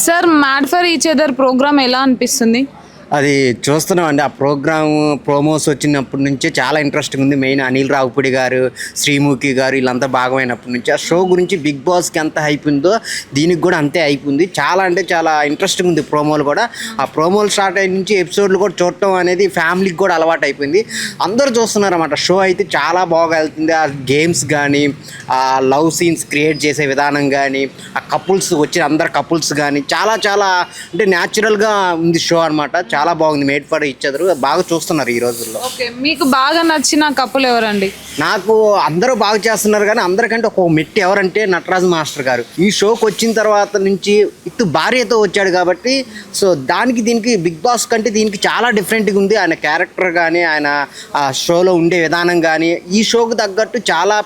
Sir mad for each other program ఎలా అనిపిస్తుంది? అది చూస్తున్నామండి. ఆ ప్రోగ్రామ్ ప్రోమోస్ వచ్చినప్పటి నుంచే చాలా ఇంట్రెస్టింగ్ ఉంది. మెయిన్ అనిల్ రావుపూడి గారు, శ్రీముఖి గారు వీళ్ళంతా భాగమైనప్పటి నుంచి ఆ షో గురించి బిగ్ బాస్కి ఎంత హైప్ ఉందో దీనికి కూడా అంతే హైప్ ఉంది. చాలా అంటే చాలా ఇంట్రెస్టింగ్ ఉంది ప్రోమోలు కూడా. ఆ ప్రోమోలు స్టార్ట్ అయిన నుంచి ఎపిసోడ్లు కూడా చూడటం అనేది ఫ్యామిలీకి కూడా అలవాటు అయిపోయింది. అందరూ చూస్తున్నారు అన్నమాట. షో అయితే చాలా బాగా వెళ్తుంది. ఆ గేమ్స్ కానీ, ఆ లవ్ సీన్స్ క్రియేట్ చేసే విధానం కానీ, ఆ కపుల్స్ వచ్చిన అందరు కపుల్స్ కానీ చాలా చాలా అంటే న్యాచురల్గా ఉంది షో అనమాట. చాలా బాగుంది. మేడ్ ఫర్ ఈచ్ అదర్ బాగా చూస్తున్నారు ఈ రోజుల్లో. ఓకే, మీకు బాగా నచ్చిన కపుల్ ఎవరండి? నాకు అందరూ బాగా చేస్తున్నారు కానీ అందరికంటే ఒక మెట్టి ఎవరంటే నటరాజ్ మాస్టర్ గారు. ఈ షోకి వచ్చిన తర్వాత నుంచి ఇటు భార్యతో వచ్చాడు కాబట్టి సో దానికి దీనికి బిగ్ బాస్ కంటే దీనికి చాలా డిఫరెంట్గా ఉంది. ఆయన క్యారెక్టర్ కానీ, ఆయన ఆ షోలో ఉండే విధానం కానీ ఈ షోకి తగ్గట్టు చాలా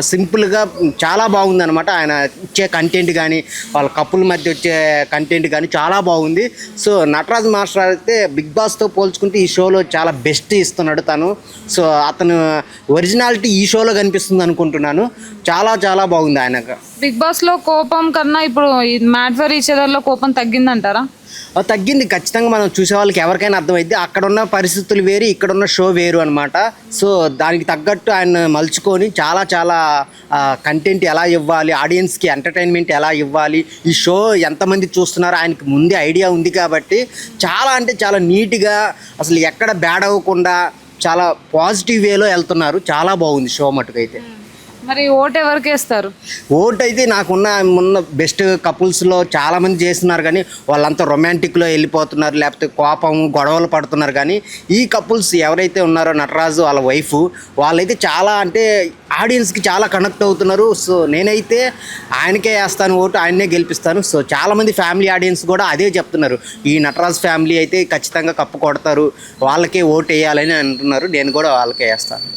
సింపుల్గా చాలా బాగుంది అనమాట. ఆయన ఇచ్చే కంటెంట్ కానీ, వాళ్ళ కపుల్ మధ్య వచ్చే కంటెంట్ కానీ చాలా బాగుంది. సో నటరాజ్ మాస్టర్ అయితే బిగ్ బాస్తో పోల్చుకుంటే ఈ షోలో చాలా బెస్ట్ ఇస్తున్నాడు తను. సో అతను ఒరిజినాలిటీ ఈ షోలో కనిపిస్తుంది అనుకుంటున్నాను. చాలా చాలా బాగుంది ఆయనకు. బిగ్ బాస్లో కోపం కన్నా ఇప్పుడు మ్యాడ్ ఫర్ ఈచ్ అదర్లో కోపం తగ్గిందంటారా? తగ్గింది ఖచ్చితంగా. మనం చూసే వాళ్ళకి ఎవరికైనా అర్థమైంది. అక్కడ ఉన్న పరిస్థితులు వేరు, ఇక్కడ ఉన్న షో వేరు అనమాట. సో దానికి తగ్గట్టు ఆయన మలుచుకొని చాలా చాలా కంటెంట్ ఎలా ఇవ్వాలి, ఆడియన్స్కి ఎంటర్టైన్మెంట్ ఎలా ఇవ్వాలి, ఈ షో ఎంతమంది చూస్తున్నారో ఆయనకి ముందే ఐడియా ఉంది కాబట్టి చాలా అంటే చాలా నీట్గా అసలు ఎక్కడ బ్యాడ్ అవ్వకుండా చాలా పాజిటివ్ వేలో వెళ్తున్నారు. చాలా బాగుంది షో మటుకైతే. మరి ఓట్ ఎవరికి వేస్తారు? ఓట్ అయితే మొన్న బెస్ట్ కపుల్స్లో చాలామంది చేస్తున్నారు కానీ వాళ్ళంతా రొమాంటిక్లో వెళ్ళిపోతున్నారు, లేకపోతే కోపం గొడవలు పడుతున్నారు. కానీ ఈ కపుల్స్ ఎవరైతే ఉన్నారో నటరాజు వాళ్ళ వైఫ్ వాళ్ళైతే చాలా అంటే ఆడియన్స్కి చాలా కనెక్ట్ అవుతున్నారు. సో నేనైతే ఆయనకే వేస్తాను ఓటు, ఆయన్నే గెలిపిస్తాను. సో చాలామంది ఫ్యామిలీ ఆడియన్స్ కూడా అదే చెప్తున్నారు. ఈ నటరాజ్ ఫ్యామిలీ అయితే ఖచ్చితంగా కప్పు కొడతారు, వాళ్ళకే ఓటు వేయాలని అంటున్నారు. నేను కూడా వాళ్ళకే వేస్తాను.